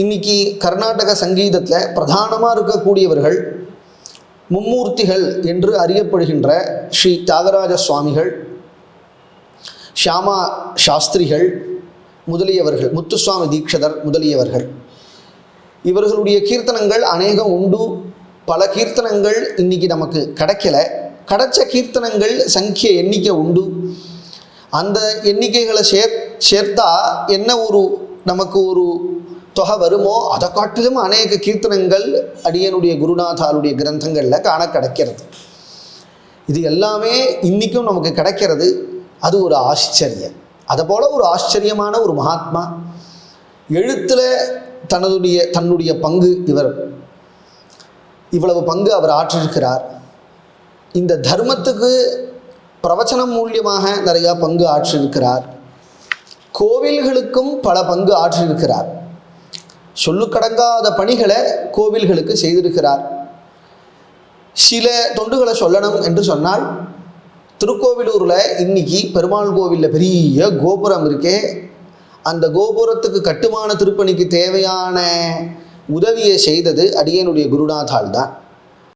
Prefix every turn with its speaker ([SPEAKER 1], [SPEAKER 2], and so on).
[SPEAKER 1] இன்னைக்கு கர்நாடக சங்கீதத்தில் பிரதானமாக இருக்கக்கூடியவர்கள் மும்மூர்த்திகள் என்று அறியப்படுகின்ற ஸ்ரீ தியாகராஜ சுவாமிகள், ஷியாமா சாஸ்திரிகள் முதலியவர்கள், முத்துசுவாமி தீட்சிதர் முதலியவர்கள். இவர்களுடைய கீர்த்தனங்கள் அநேகம் உண்டு. பல கீர்த்தனங்கள் இன்னைக்கு நமக்கு கிடைக்கல. கிடைச்ச கீர்த்தனங்கள் சங்கிய எண்ணிக்கை உண்டு. அந்த எண்ணிக்கைகளை சேர்த்தா என்ன நமக்கு ஒரு தொகை வருமோ அதை காட்டிலும் அநேக கீர்த்தனங்கள் அடியனுடைய குருநாதாளுடைய கிரந்தங்களில் காண கிடைக்கிறது. இது எல்லாமே இன்றைக்கும் நமக்கு கிடைக்கிறது. அது ஒரு ஆச்சரியம். அதை போல ஒரு ஆச்சரியமான ஒரு மகாத்மா எழுத்தில் தன்னுடைய பங்கு இவ்வளவு பங்கு அவர் ஆற்றிருக்கிறார். இந்த தர்மத்துக்கு பிரவச்சனம் மூலியமாக நிறையா பங்கு ஆற்றிருக்கிறார். கோவில்களுக்கும் பல பங்கு ஆற்றிருக்கிறார். சொல்லுக்கடங்காத பணிகளை கோவில்களுக்கு செய்திருக்கிறார். சில தொண்டுகளை சொல்லணும் என்று சொன்னால், திருக்கோவிலூரில் இன்னைக்கு பெருமாள் கோவிலில் பெரிய கோபுரம் இருக்கே, அந்த கோபுரத்துக்கு கட்டுமான திருப்பணிக்கு தேவையான உதவியை செய்தது அடியனுடைய குருநாதால் தான்.